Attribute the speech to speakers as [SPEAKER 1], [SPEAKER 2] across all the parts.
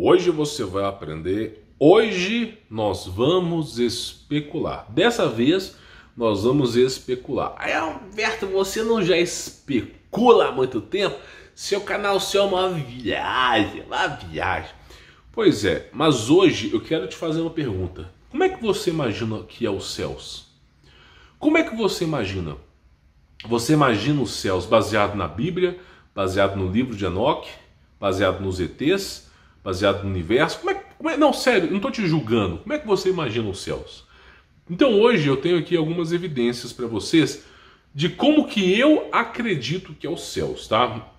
[SPEAKER 1] Hoje você vai aprender. Hoje nós vamos especular. Dessa vez nós vamos especular. Aí, Alberto, você não já especula há muito tempo? Seu canal é uma viagem, uma viagem. Pois é, mas hoje eu quero te fazer uma pergunta. Como é que você imagina que é os céus? Como é que você imagina? Você imagina os céus baseado na Bíblia, baseado no livro de Enoque, baseado nos ETs, baseado no universo? Não, sério, não estou te julgando. Como é que você imagina os céus? Então hoje eu tenho aqui algumas evidências para vocês de como que eu acredito que é os céus, tá?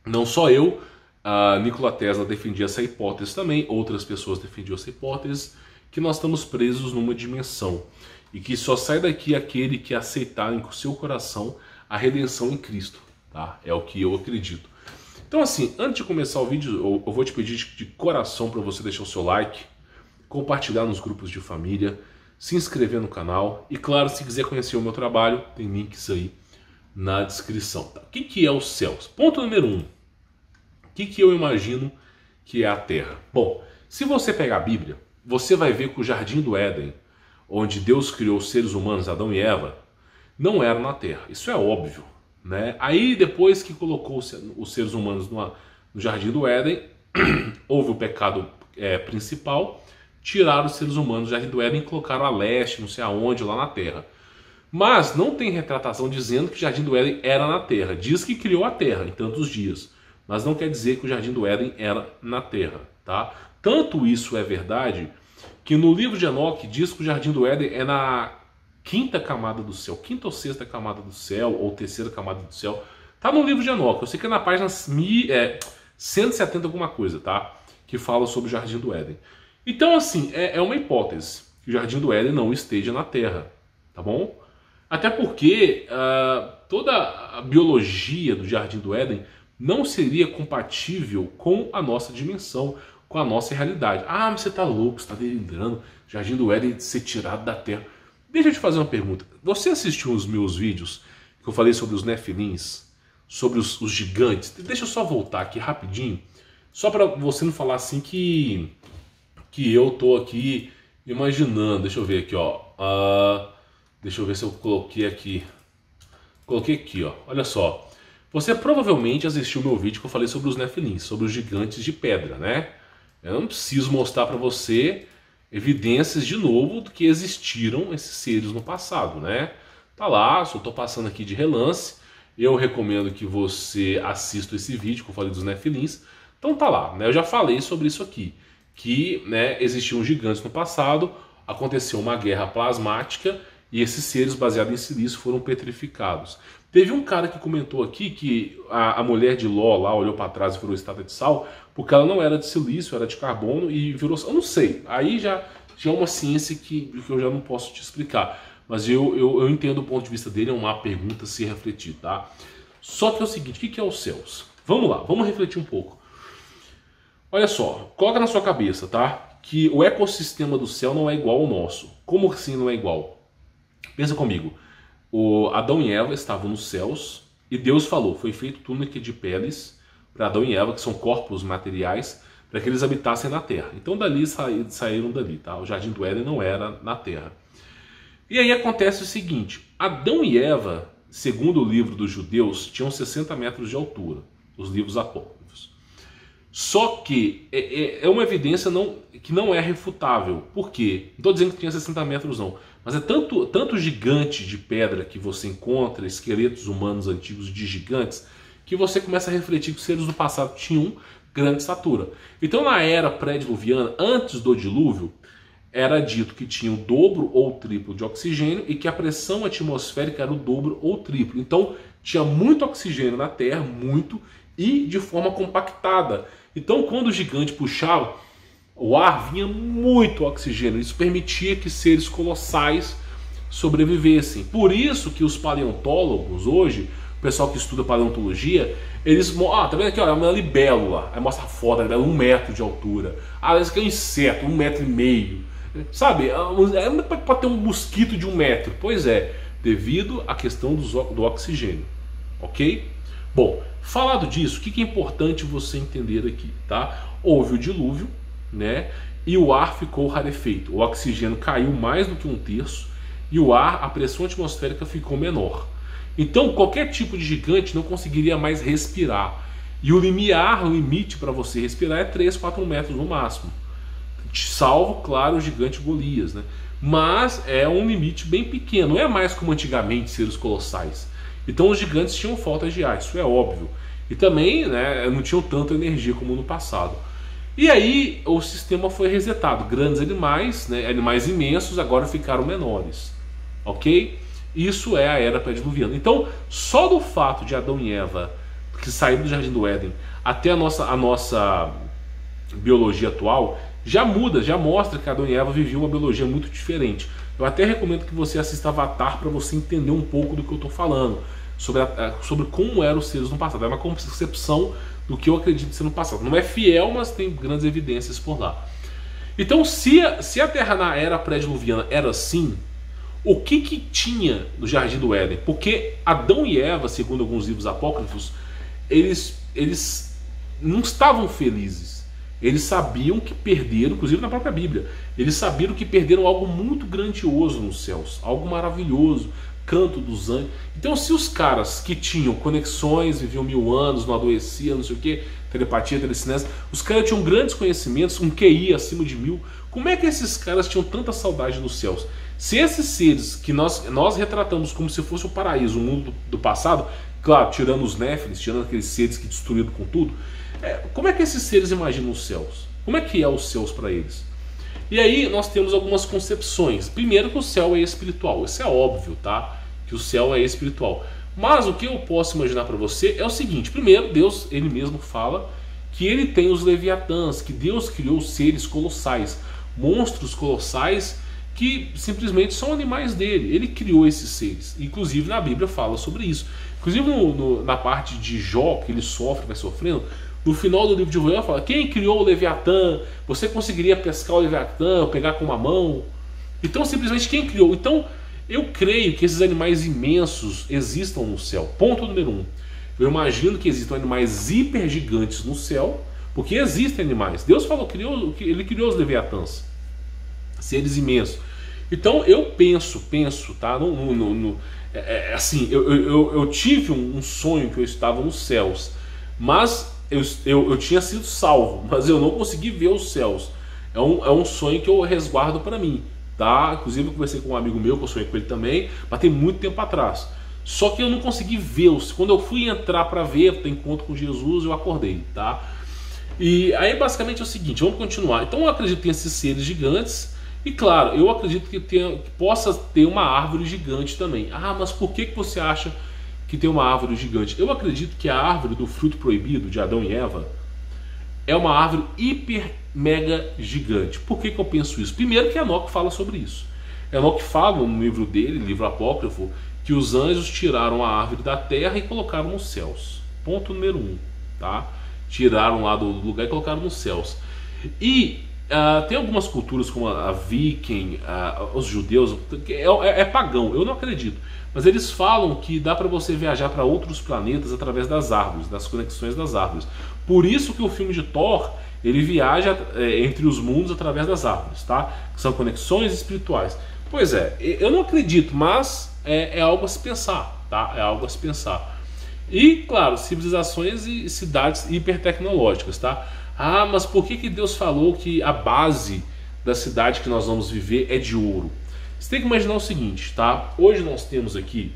[SPEAKER 1] Não só eu, a Nikola Tesla defendia essa hipótese também, outras pessoas defendiam essa hipótese, que nós estamos presos numa dimensão e que só sai daqui aquele que aceitar em seu coração a redenção em Cristo, tá? É o que eu acredito. Então assim, antes de começar o vídeo, eu vou te pedir de coração para você deixar o seu like, compartilhar nos grupos de família, se inscrever no canal e, claro, se quiser conhecer o meu trabalho, tem links aí na descrição. Tá? O que é os céus? Ponto número 1. O que eu imagino que é a Terra? Bom, se você pegar a Bíblia, você vai ver que o Jardim do Éden, onde Deus criou os seres humanos, Adão e Eva, não era na Terra. Isso é óbvio, né? Aí, depois que colocou os seres humanos no Jardim do Éden, houve o pecado principal, tiraram os seres humanos do Jardim do Éden e colocaram a leste, não sei aonde, lá na Terra. Mas não tem retratação dizendo que o Jardim do Éden era na Terra. Diz que criou a Terra em tantos dias, mas não quer dizer que o Jardim do Éden era na Terra, tá? Tanto isso é verdade que no livro de Enoque diz que o Jardim do Éden é na quinta camada do céu, quinta ou sexta camada do céu, ou terceira camada do céu. Tá no livro de Enoque, eu sei que é na página 170 alguma coisa, tá? Que fala sobre o Jardim do Éden. Então assim, é uma hipótese que o Jardim do Éden não esteja na Terra, tá bom? Até porque toda a biologia do Jardim do Éden não seria compatível com a nossa dimensão, com a nossa realidade. Ah, mas você tá louco, você tá delirando, Jardim do Éden ser tirado da Terra. Deixa eu te fazer uma pergunta. Você assistiu os meus vídeos que eu falei sobre os Nefilins, sobre os gigantes? Deixa eu só voltar aqui rapidinho, só para você não falar assim que eu tô aqui imaginando. Deixa eu ver aqui, ó. Deixa eu ver se eu coloquei aqui. Coloquei aqui, ó. Olha só. Você provavelmente assistiu o meu vídeo que eu falei sobre os Nefilins, sobre os gigantes de pedra, né? Eu não preciso mostrar para você evidências de novo do que existiram esses seres no passado, né? Tá lá, só tô passando aqui de relance. Eu recomendo que você assista esse vídeo que eu falei dos Nefilins. Então tá lá, né? Eu já falei sobre isso aqui, que, né, existiam gigantes no passado, aconteceu uma guerra plasmática e esses seres baseados em silício foram petrificados. Teve um cara que comentou aqui que a mulher de Ló lá olhou para trás e virou estátua de sal, porque ela não era de silício, era de carbono e virou... Eu não sei, aí já é uma ciência que eu já não posso te explicar. Mas eu entendo o ponto de vista dele, é uma pergunta a se refletir, tá? Só que é o seguinte, o que é os céus? Vamos lá, vamos refletir um pouco. Olha só, coloca na sua cabeça, tá? Que o ecossistema do céu não é igual ao nosso. Como assim não é igual? Pensa comigo. O Adão e Eva estavam nos céus e Deus falou, foi feito túnica de peles para Adão e Eva, que são corpos materiais, para que eles habitassem na terra. Então dali saíram dali, tá? O Jardim do Éden não era na terra. E aí acontece o seguinte, Adão e Eva, segundo o livro dos judeus, tinham 60 metros de altura, os livros apócrifos. Só que é uma evidência que não é refutável. Por quê? Não estou dizendo que tinha 60 metros não, mas é tanto gigante de pedra que você encontra, esqueletos humanos antigos de gigantes, que você começa a refletir que os seres do passado tinham grande estatura. Então na era pré-diluviana, antes do dilúvio, era dito que tinha o dobro ou o triplo de oxigênio e que a pressão atmosférica era o dobro ou o triplo. Então tinha muito oxigênio na Terra, muito, e de forma compactada. Então quando o gigante puxava, o ar vinha muito oxigênio. Isso permitia que seres colossais sobrevivessem. Por isso que os paleontólogos hoje, o pessoal que estuda paleontologia, eles... tá vendo aqui, ó, é uma libélula. Aí mostra a foto, ela é 1 metro de altura. Esse aqui é um inseto, 1,5 metro. Sabe, pode ter um mosquito de 1 metro. Pois é, devido à questão do oxigênio. Ok? Bom, falado disso, o que é importante você entender aqui, tá? Houve o dilúvio, né? E o ar ficou rarefeito. O oxigênio caiu mais do que 1/3 e o ar, a pressão atmosférica ficou menor. Então, qualquer tipo de gigante não conseguiria mais respirar. E o limite para você respirar é 3, 4 metros no máximo. Salvo, claro, o gigante Golias, né? Mas é um limite bem pequeno. Não é mais como antigamente seres colossais. Então os gigantes tinham falta de ar, isso é óbvio. E também, né, não tinham tanta energia como no passado. E aí o sistema foi resetado. Grandes animais, né, animais imensos, agora ficaram menores. Ok? Isso é a era pré-diluviana. Então, só do fato de Adão e Eva, que saíram do Jardim do Éden, até a nossa biologia atual, já muda, já mostra que Adão e Eva viviam uma biologia muito diferente. Eu até recomendo que você assista Avatar para você entender um pouco do que eu estou falando, sobre como eram os seres no passado. É uma concepção do que eu acredito ser no passado. Não é fiel, mas tem grandes evidências por lá. Então, se a Terra na era pré-diluviana era assim, o que tinha no Jardim do Éden? Porque Adão e Eva, segundo alguns livros apócrifos, eles não estavam felizes. Eles sabiam que perderam, inclusive na própria Bíblia, eles sabiam que perderam algo muito grandioso nos céus, algo maravilhoso, canto dos anjos. Então, se os caras que tinham conexões, viviam 1000 anos, não adoeciam, não sei o que, telepatia, telecinese, os caras tinham grandes conhecimentos, um QI acima de 1000, como é que esses caras tinham tanta saudade dos céus? Se esses seres que nós retratamos como se fosse o paraíso, o mundo do passado, claro, tirando os Néfilis, tirando aqueles seres que destruíram com tudo, como é que esses seres imaginam os céus? Como é que é os céus para eles? E aí nós temos algumas concepções. Primeiro que o céu é espiritual. Isso é óbvio, tá? Que o céu é espiritual. Mas o que eu posso imaginar para você é o seguinte. Primeiro, Deus, ele mesmo fala que ele tem os leviatãs, que Deus criou seres colossais, monstros colossais que simplesmente são animais dele. Ele criou esses seres. Inclusive na Bíblia fala sobre isso. Inclusive na parte de Jó, que ele sofre, vai sofrendo, no final do livro de Joel fala: quem criou o Leviatã? Você conseguiria pescar o Leviatã, pegar com uma mão? Então simplesmente quem criou? Então eu creio que esses animais imensos existam no céu. Ponto número 1. Eu imagino que existam animais hiper gigantes no céu, porque existem animais. Deus falou, ele criou os Leviatãs, seres imensos. Então eu penso, tá? Assim, eu tive um sonho que eu estava nos céus, mas eu tinha sido salvo, mas eu não consegui ver os céus. É um sonho que eu resguardo para mim, tá? Inclusive eu conversei com um amigo meu, que eu sonhei com ele também, mas tem muito tempo atrás. Só que eu não consegui vê-los. Quando eu fui entrar para ver, ter encontro com Jesus, eu acordei, tá? E aí basicamente é o seguinte, vamos continuar. Então eu acredito que tem esses seres gigantes. E claro, eu acredito que possa ter uma árvore gigante também. Ah, mas por que você acha que tem uma árvore gigante? Eu acredito que a árvore do fruto proibido de Adão e Eva é uma árvore hiper mega gigante. Por que eu penso isso? Primeiro que Enoque fala sobre isso. Enoque fala no livro dele, livro apócrifo, que os anjos tiraram a árvore da terra e colocaram nos céus. Ponto número 1, tá? Tiraram lá do lugar e colocaram nos céus. E tem algumas culturas como a Viking, os judeus, que é pagão, eu não acredito, mas eles falam que dá para você viajar para outros planetas através das árvores, das conexões das árvores. Por isso que o filme de Thor, ele viaja entre os mundos através das árvores, tá? Que são conexões espirituais. Pois é, eu não acredito, mas é algo a se pensar, tá? É algo a se pensar. E, claro, civilizações e cidades hipertecnológicas, tá? Ah, mas por que Deus falou que a base da cidade que nós vamos viver é de ouro? Você tem que imaginar o seguinte, tá? Hoje nós temos aqui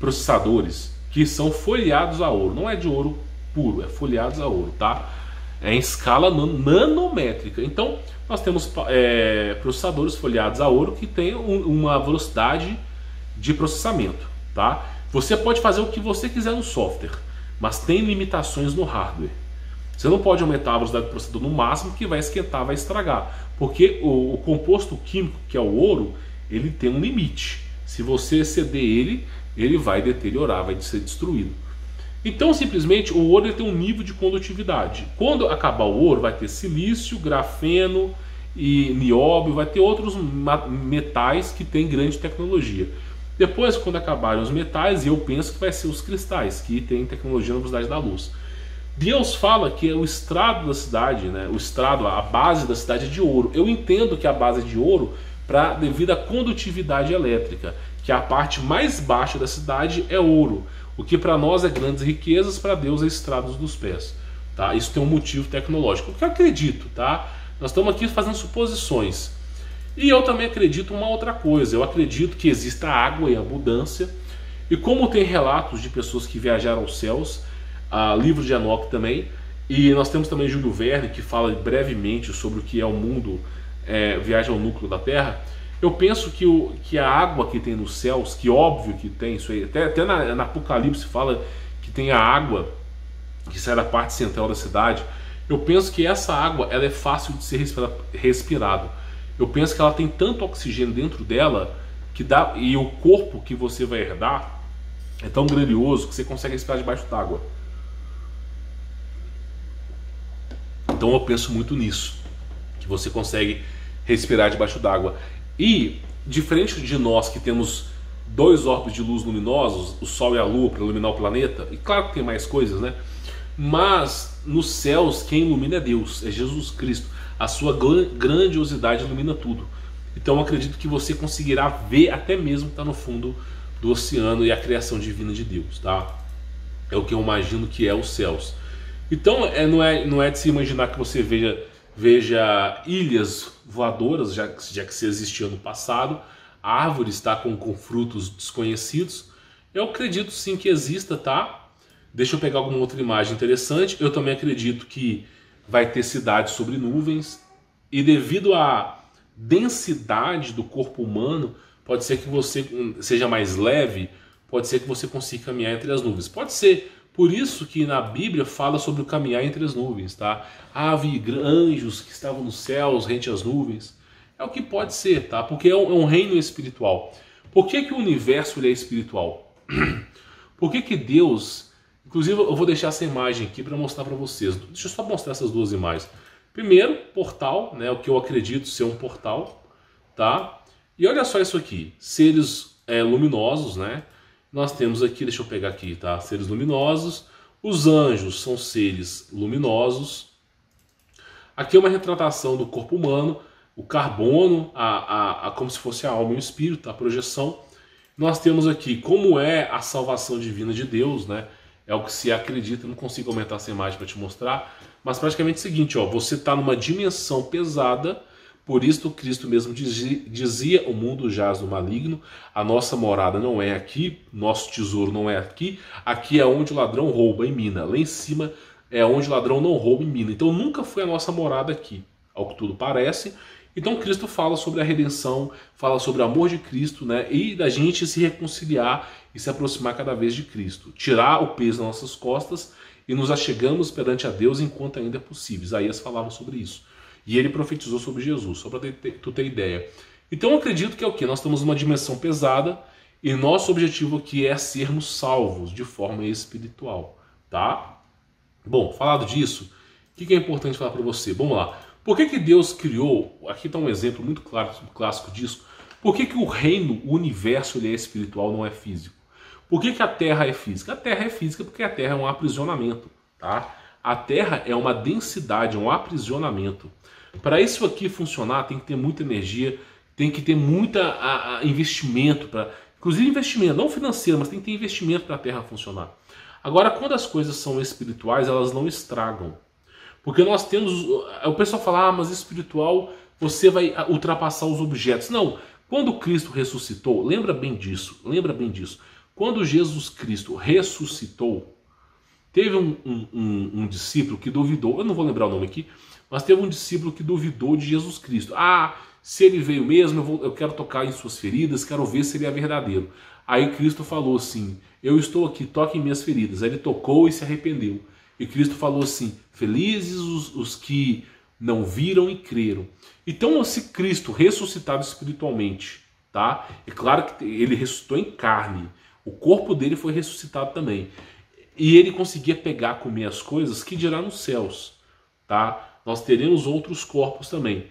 [SPEAKER 1] processadores que são folheados a ouro. Não é de ouro puro, é folheados a ouro, tá? É em escala nanométrica. Então, nós temos processadores folheados a ouro que tem uma velocidade de processamento, tá? Você pode fazer o que você quiser no software, mas tem limitações no hardware. Você não pode aumentar a velocidade do processador no máximo, que vai esquentar, vai estragar. Porque o composto químico, que é o ouro, ele tem um limite. Se você exceder ele vai deteriorar, vai ser destruído. Então, simplesmente, o ouro ele tem um nível de condutividade. Quando acabar o ouro, vai ter silício, grafeno e nióbio, vai ter outros metais que têm grande tecnologia. Depois, quando acabarem os metais, eu penso que vai ser os cristais, que tem tecnologia na velocidade da luz. Deus fala que o estrado da cidade, né, o estrado, a base da cidade é de ouro. Eu entendo que a base é de ouro devido à condutividade elétrica, que a parte mais baixa da cidade é ouro. O que para nós é grandes riquezas, para Deus é estrados dos pés. Tá? Isso tem um motivo tecnológico. O que eu acredito, tá? Nós estamos aqui fazendo suposições. E eu também acredito uma outra coisa. Eu acredito que exista água em abundância. E como tem relatos de pessoas que viajaram aos céus, livro de Enoque também, e nós temos também Júlio Verne, que fala brevemente sobre o que é o mundo, viagem ao núcleo da Terra. Eu penso que a água que tem nos céus, que óbvio que tem, isso aí, até na Apocalipse fala que tem a água que sai da parte central da cidade. Eu penso que essa água ela é fácil de ser respirado. Eu penso que ela tem tanto oxigênio dentro dela que dá, e o corpo que você vai herdar é tão grandioso que você consegue respirar debaixo d'água. Então eu penso muito nisso, que você consegue respirar debaixo d'água. E, diferente de nós que temos 2 orbes de luz luminosos, o Sol e a Lua para iluminar o planeta, e claro que tem mais coisas, né? Mas nos céus quem ilumina é Deus, é Jesus Cristo. A sua grandiosidade ilumina tudo. Então eu acredito que você conseguirá ver até mesmo que está no fundo do oceano e a criação divina de Deus, tá? É o que eu imagino que é os céus. Então não é de se imaginar que você veja ilhas voadoras, já que se existia no passado, árvores, tá, com frutos desconhecidos. Eu acredito sim que exista, tá? Deixa eu pegar alguma outra imagem interessante. Eu também acredito que vai ter cidades sobre nuvens, e devido à densidade do corpo humano, pode ser que você seja mais leve, pode ser que você consiga caminhar entre as nuvens. Pode ser. Por isso que na Bíblia fala sobre o caminhar entre as nuvens, tá? Havia anjos que estavam nos céus, rente às nuvens. É o que pode ser, tá? Porque é um reino espiritual. Por que o universo ele é espiritual? Por que Deus... Inclusive eu vou deixar essa imagem aqui para mostrar para vocês. Deixa eu só mostrar essas 2 imagens. Primeiro, portal, né? O que eu acredito ser um portal, tá? E olha só isso aqui. Seres luminosos, né? Nós temos aqui, deixa eu pegar aqui, tá? Seres luminosos. Os anjos são seres luminosos. Aqui é uma retratação do corpo humano, o carbono, como se fosse a alma e o espírito, a projeção. Nós temos aqui como é a salvação divina de Deus, né? É o que se acredita. Eu não consigo aumentar essa imagem para te mostrar, mas praticamente é o seguinte, ó, você está numa dimensão pesada. Por isso Cristo mesmo dizia, o mundo jaz do maligno, a nossa morada não é aqui, nosso tesouro não é aqui, aqui é onde o ladrão rouba e mina, lá em cima é onde o ladrão não rouba e mina. Então nunca foi a nossa morada aqui, ao que tudo parece. Então Cristo fala sobre a redenção, fala sobre o amor de Cristo, né, e da gente se reconciliar e se aproximar cada vez de Cristo, tirar o peso das nossas costas e nos achegamos perante a Deus enquanto ainda é possível. Isaías falava sobre isso. E ele profetizou sobre Jesus, só para tu ter ideia. Então eu acredito que é o quê? Nós estamos numa dimensão pesada e nosso objetivo aqui é sermos salvos de forma espiritual, tá? Bom, falado disso, o que é importante falar para você? Vamos lá. Por que Deus criou, aqui está um exemplo muito claro, clássico disso, por que o reino, o universo, ele é espiritual, não é físico? Por que a Terra é física? A Terra é física porque a Terra é um aprisionamento, tá? A Terra é uma densidade, um aprisionamento. Para isso aqui funcionar, tem que ter muita energia, tem que ter muito investimento, inclusive investimento, não financeiro, mas tem que ter investimento para a Terra funcionar. Agora, quando as coisas são espirituais, elas não estragam. Porque nós temos... O pessoal fala, mas espiritual, você vai ultrapassar os objetos. Não, quando Cristo ressuscitou, lembra bem disso. Quando Jesus Cristo ressuscitou, teve um discípulo que duvidou, eu não vou lembrar o nome aqui, mas teve um discípulo que duvidou de Jesus Cristo. Se ele veio mesmo, eu quero tocar em suas feridas, quero ver se ele é verdadeiro. Aí Cristo falou assim, eu estou aqui, toque em minhas feridas. Aí ele tocou e se arrependeu. E Cristo falou assim, felizes os que não viram e creram. Então, se Cristo ressuscitado espiritualmente, tá? É claro que ele ressuscitou em carne, o corpo dele foi ressuscitado também. E ele conseguia pegar, comer as coisas, que dirá nos céus, tá? Nós teremos outros corpos também.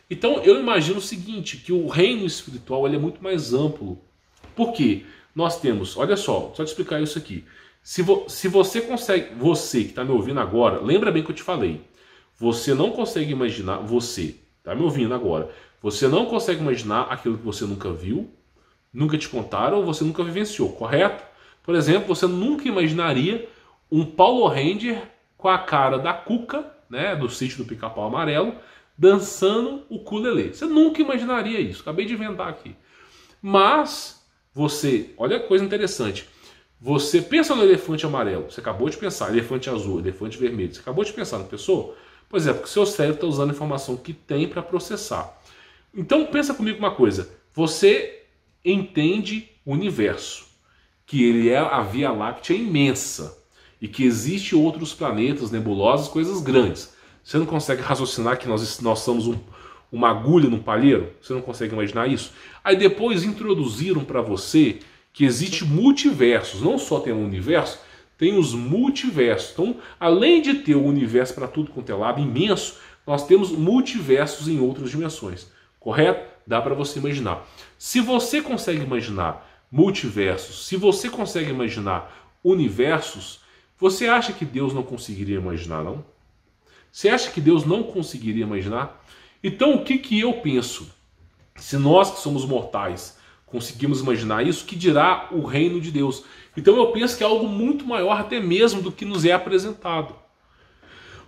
[SPEAKER 1] Então, eu imagino o seguinte, que o reino espiritual ele é muito mais amplo Por quê? Nós temos, olha só te explicar isso aqui. Se você consegue, você que está me ouvindo agora, lembra bem que eu te falei. Você não consegue imaginar, você está me ouvindo agora, você não consegue imaginar aquilo que você nunca viu, nunca te contaram ou você nunca vivenciou, correto? Por exemplo, você nunca imaginaria um Power Ranger com a cara da Cuca, né, do Sítio do Pica-Pau Amarelo, dançando o ukulele. Você nunca imaginaria isso, acabei de inventar aqui. Mas você, olha que coisa interessante, você pensa no elefante amarelo, você acabou de pensar, elefante azul, elefante vermelho, você acabou de pensar na pessoa? Pois é, porque o seu cérebro está usando a informação que tem para processar. Então pensa comigo uma coisa, você entende o universo, que ele é a Via Láctea imensa e que existe outros planetas, nebulosas, coisas grandes. Você não consegue raciocinar que nós somos uma agulha num palheiro? Você não consegue imaginar isso? Aí depois introduziram para você que existe multiversos, não só tem o universo, tem os multiversos. Então, além de ter o universo para tudo quanto é lado, imenso, nós temos multiversos em outras dimensões. Correto? Dá para você imaginar. Se você consegue imaginar multiversos, se você consegue imaginar universos, você acha que Deus não conseguiria imaginar, não? Você acha que Deus não conseguiria imaginar? Então, o que eu penso? Se nós que somos mortais conseguimos imaginar isso, que dirá o reino de Deus? Então eu penso que é algo muito maior até mesmo do que nos é apresentado.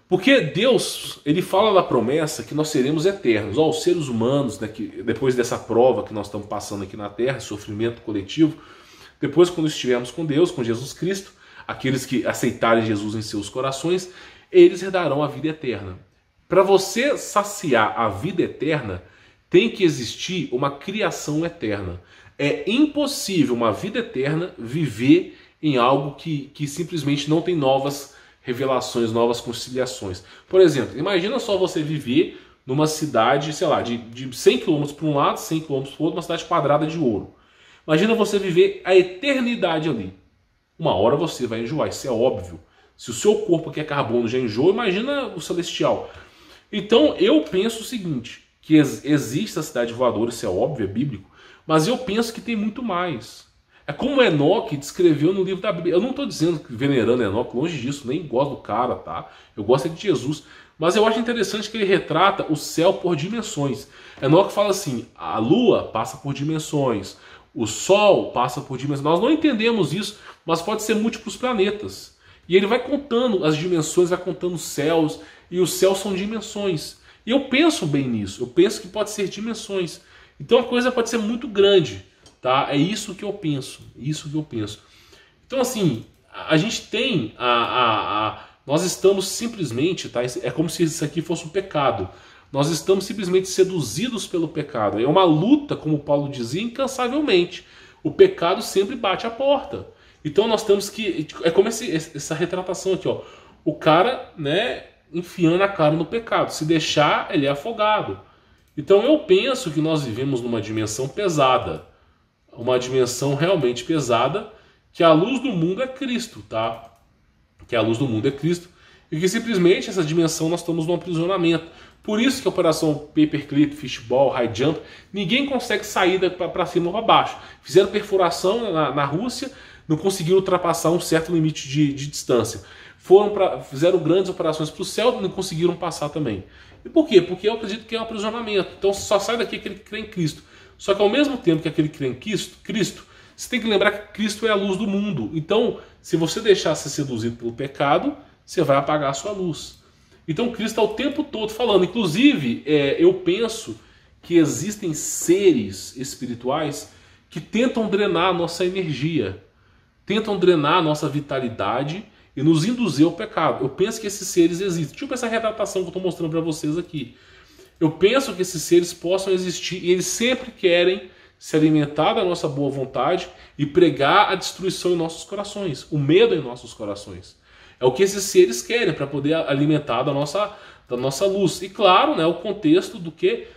[SPEAKER 1] Porque Deus, ele fala da promessa que nós seremos eternos. Os seres humanos, né, que depois dessa prova que nós estamos passando aqui na Terra, sofrimento coletivo, depois quando estivermos com Deus, com Jesus Cristo, aqueles que aceitarem Jesus em seus corações, eles herdarão a vida eterna. Para você saciar a vida eterna, tem que existir uma criação eterna. É impossível uma vida eterna viver em algo que simplesmente não tem novas revelações, novas conciliações. Por exemplo, imagina só você viver numa cidade, sei lá, de 100 km para um lado, 100 km para o outro, uma cidade quadrada de ouro. Imagina você viver a eternidade ali. Uma hora você vai enjoar, isso é óbvio. Se o seu corpo que é carbono já enjoa, imagina o celestial. Então eu penso o seguinte, que existe a cidade voadora, isso é óbvio, é bíblico, mas eu penso que tem muito mais. É como Enoque descreveu no livro da Bíblia. Eu não estou dizendo que venerando Enoque, longe disso, nem gosto do cara, tá? Eu gosto de Jesus. Mas eu acho interessante que ele retrata o céu por dimensões. Enoque fala assim, a lua passa por dimensões, o sol passa por dimensões. Nós não entendemos isso, mas pode ser múltiplos planetas. E ele vai contando as dimensões, vai contando os céus, e os céus são dimensões. E eu penso bem nisso, eu penso que pode ser dimensões. Então a coisa pode ser muito grande, tá? É isso que eu penso, isso que eu penso. Então assim, a gente tem, nós estamos simplesmente, tá? É como se isso aqui fosse um pecado. Nós estamos simplesmente seduzidos pelo pecado. É uma luta, como Paulo dizia, incansavelmente. O pecado sempre bate a porta. Então nós temos que, é como essa retratação aqui, ó. O cara, né, enfiando a cara no pecado. Se deixar, ele é afogado. Então eu penso que nós vivemos numa dimensão pesada. Uma dimensão realmente pesada, que a luz do mundo é Cristo, tá? Que a luz do mundo é Cristo. E que simplesmente essa dimensão nós estamos num aprisionamento. Por isso que a operação Paperclip, Fishball, High Jump, ninguém consegue sair para cima ou para baixo. Fizeram perfuração na Rússia, não conseguiram ultrapassar um certo limite de distância. Fizeram grandes operações para o céu, não conseguiram passar também. E por quê? Porque eu acredito que é um aprisionamento. Então só sai daqui aquele que crê em Cristo. Só que ao mesmo tempo que aquele que crê em Cristo, você tem que lembrar que Cristo é a luz do mundo. Então, se você deixar ser seduzido pelo pecado, você vai apagar a sua luz. Então Cristo está o tempo todo falando. Inclusive, eu penso que existem seres espirituais que tentam drenar a nossa energia, tentam drenar a nossa vitalidade e nos induzir ao pecado. Eu penso que esses seres existem. Tipo essa retratação que eu estou mostrando para vocês aqui. Eu penso que esses seres possam existir e eles sempre querem se alimentar da nossa boa vontade e pregar a destruição em nossos corações, o medo em nossos corações. É o que esses seres querem para poder alimentar da nossa luz. E claro, né, o contexto do que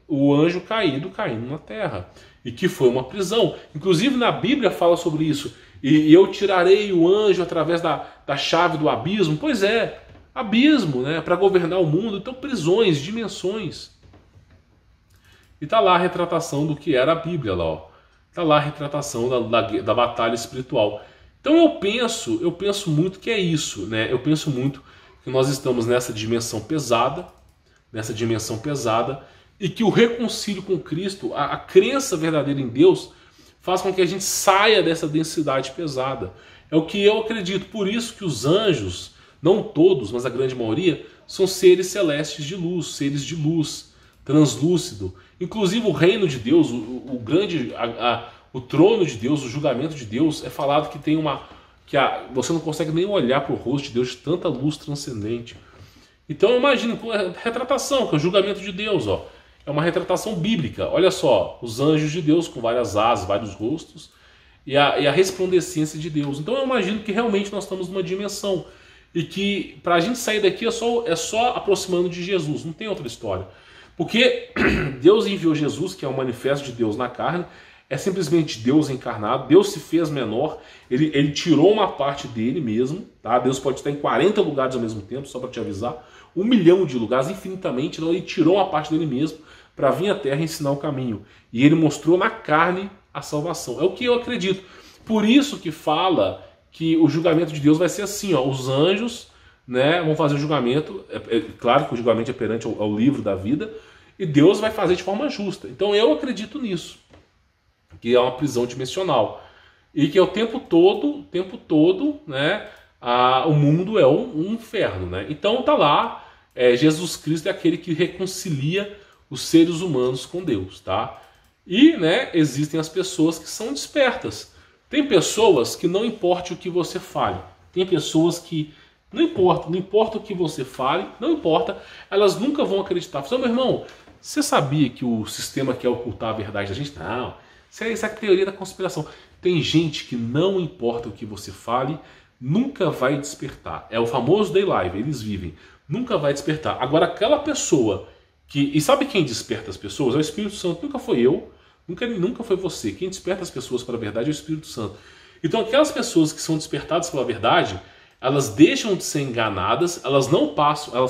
[SPEAKER 1] o anjo caído caindo na terra. E que foi uma prisão. Inclusive na Bíblia fala sobre isso. E eu tirarei o anjo através da chave do abismo. Pois é, abismo, né, para governar o mundo. Então prisões, dimensões. E tá lá a retratação do que era a Bíblia lá, ó. está lá a retratação da batalha espiritual. Então eu penso muito que é isso, né? Eu penso muito que nós estamos nessa dimensão pesada, e que o reconcílio com Cristo, a crença verdadeira em Deus, faz com que a gente saia dessa densidade pesada. É o que eu acredito. Por isso que os anjos, não todos, mas a grande maioria, são seres celestes de luz, translúcido. Inclusive o reino de Deus, o trono de Deus, o julgamento de Deus, é falado que tem você não consegue nem olhar para o rosto de Deus de tanta luz transcendente. Então imagine a retratação, que é o julgamento de Deus, ó. É uma retratação bíblica. Olha só, os anjos de Deus com várias asas, vários rostos, e a resplandecência de Deus. Então eu imagino que realmente nós estamos numa dimensão, e que para a gente sair daqui é só aproximando de Jesus, não tem outra história. Porque Deus enviou Jesus, que é o manifesto de Deus na carne, é simplesmente Deus encarnado. Deus se fez menor, ele tirou uma parte dele mesmo, tá? Deus pode estar em 40 lugares ao mesmo tempo, só para te avisar, 1 milhão de lugares, infinitamente. Então ele tirou uma parte dele mesmo para vir à Terra ensinar o caminho, e ele mostrou na carne a salvação. É o que eu acredito. Por isso que fala que o julgamento de Deus vai ser assim, ó, os anjos, né, vão fazer o julgamento, claro que o julgamento é perante ao livro da vida, e Deus vai fazer de forma justa. Então eu acredito nisso, que é uma prisão dimensional, e que é o tempo todo, né, o mundo é um inferno, né? Então tá lá, Jesus Cristo é aquele que reconcilia os seres humanos com Deus, tá? E, né, existem as pessoas que são despertas. Tem pessoas que não importa o que você fale. Tem pessoas que não importa o que você fale, não importa, elas nunca vão acreditar. Fala, meu irmão, você sabia que o sistema quer ocultar a verdade da gente? Não, isso é a teoria da conspiração. Tem gente que não importa o que você fale, nunca vai despertar. É o famoso day live, eles vivem. Nunca vai despertar. Agora, aquela pessoa que... E sabe quem desperta as pessoas? É o Espírito Santo. Nunca foi eu, nunca foi você. Quem desperta as pessoas para a verdade é o Espírito Santo. Então aquelas pessoas que são despertadas pela verdade, elas deixam de ser enganadas, elas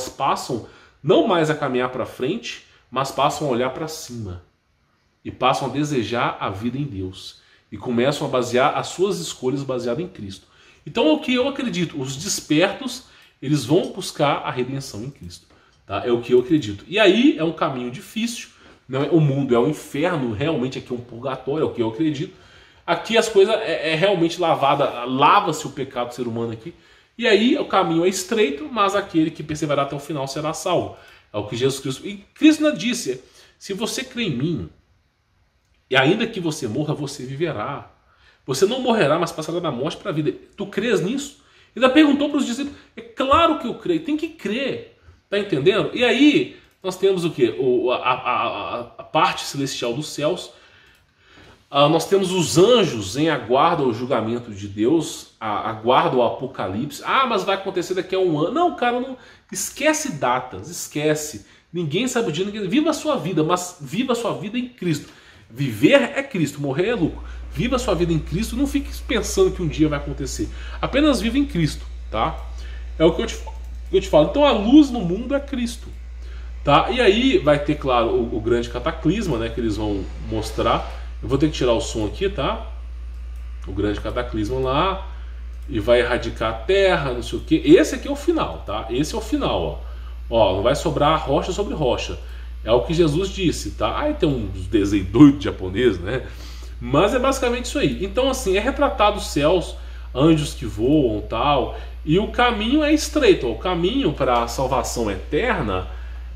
[SPEAKER 1] passam não mais a caminhar para frente, mas passam a olhar para cima. E passam a desejar a vida em Deus. E começam a basear as suas escolhas baseadas em Cristo. Então é o que eu acredito. Os despertos, eles vão buscar a redenção em Cristo. Tá? É o que eu acredito. E aí é um caminho difícil. Não é? O mundo é um inferno, realmente aqui é um purgatório, é o que eu acredito. Aqui as coisas realmente lava-se o pecado do ser humano aqui. E aí o caminho é estreito, mas aquele que perseverar até o final será salvo. É o que Jesus Cristo... E Cristo disse, se você crê em mim, e ainda que você morra, você viverá. Você não morrerá, mas passará da morte para a vida. Tu crês nisso? Ainda perguntou para os discípulos. É claro que eu creio, tem que crer. Tá entendendo? E aí nós temos o quê? A parte celestial dos céus. Nós temos os anjos em aguardo ao julgamento de Deus, aguardo ao apocalipse. Mas vai acontecer daqui a um ano. Não, cara, não. Esquece datas, esquece. Ninguém sabe o dia, viva a sua vida, mas viva a sua vida em Cristo. Viver é Cristo, morrer é lucro. Viva a sua vida em Cristo, não fique pensando que um dia vai acontecer. Apenas viva em Cristo, tá? É o que eu te falo. Então a luz no mundo é Cristo, tá? E aí vai ter, claro, o grande cataclisma, né, que eles vão mostrar. Eu vou ter que tirar o som aqui, tá? O grande cataclisma lá, e vai erradicar a terra, não sei o que. Esse aqui é o final, tá? Esse é o final, ó. Não vai sobrar rocha sobre rocha. É o que Jesus disse, tá? Aí tem uns desenhos doidos japoneses, né? Mas é basicamente isso aí. Então, assim, é retratado os céus, anjos que voam, tal. E o caminho é estreito, ó. O caminho para a salvação eterna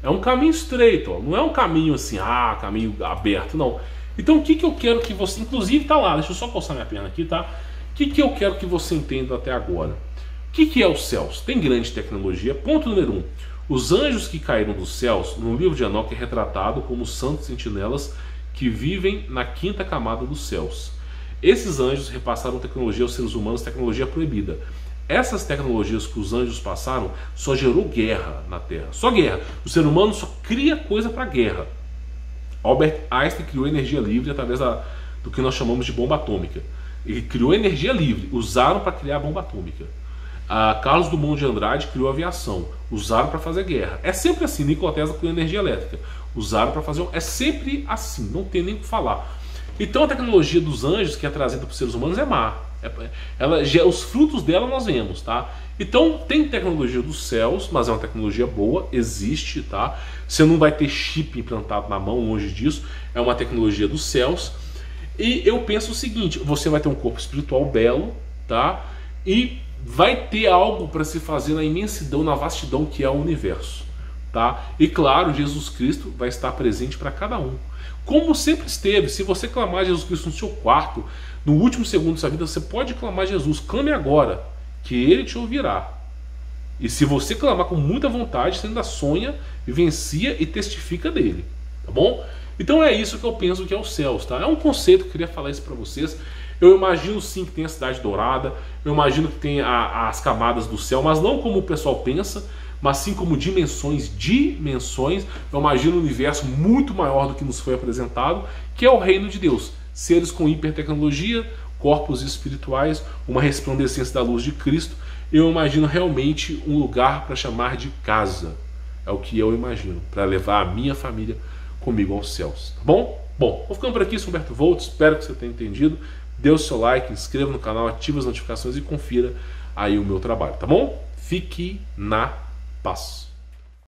[SPEAKER 1] é um caminho estreito, ó. Não é um caminho assim, caminho aberto, não. Então, o que eu quero que você... Inclusive, tá lá, deixa eu só coçar minha perna aqui, tá? O que eu quero que você entenda até agora? O que é os céus? Tem grande tecnologia. Ponto número 1. Os anjos que caíram dos céus, no livro de Enoque é retratado como santos sentinelas que vivem na 5ª camada dos céus. Esses anjos repassaram tecnologia aos seres humanos, tecnologia proibida. Essas tecnologias que os anjos passaram só gerou guerra na Terra. Só guerra. O ser humano só cria coisa para guerra. Albert Einstein criou energia livre através do que nós chamamos de bomba atômica. Ele criou energia livre, usaram para criar a bomba atômica. Carlos Drummond de Andrade criou a aviação, usaram para fazer guerra. É sempre assim. Nikola Tesla criou energia elétrica, usaram para fazer... É sempre assim, não tem nem o que falar. Então a tecnologia dos anjos que é trazida para os seres humanos é má. Os frutos dela nós vemos, tá? Então tem tecnologia dos céus, mas é uma tecnologia boa, existe, tá? Você não vai ter chip implantado na mão, longe disso. É uma tecnologia dos céus. E eu penso o seguinte: você vai ter um corpo espiritual belo, tá? E vai ter algo para se fazer na imensidão, na vastidão que é o universo, tá? E claro, Jesus Cristo vai estar presente para cada um, como sempre esteve. Se você clamar Jesus Cristo no seu quarto, no último segundo da sua vida, você pode clamar Jesus. Clame agora, que Ele te ouvirá. E se você clamar com muita vontade, você ainda sonha, vivencia e testifica dele, tá bom? Então é isso que eu penso que é os céus, tá? É um conceito que eu queria falar isso para vocês. Eu imagino sim que tem a cidade dourada, eu imagino que tem as camadas do céu, mas não como o pessoal pensa, mas sim como dimensões. Eu imagino um universo muito maior do que nos foi apresentado, que é o reino de Deus. Seres com hipertecnologia, corpos espirituais, uma resplandecência da luz de Cristo. Eu imagino realmente um lugar para chamar de casa. É o que eu imagino, para levar a minha família comigo aos céus, tá bom? Bom, vou ficando por aqui, sou Humberto Volt, espero que você tenha entendido. Dê o seu like, inscreva no canal, ative as notificações e confira aí o meu trabalho, tá bom? Fique na paz.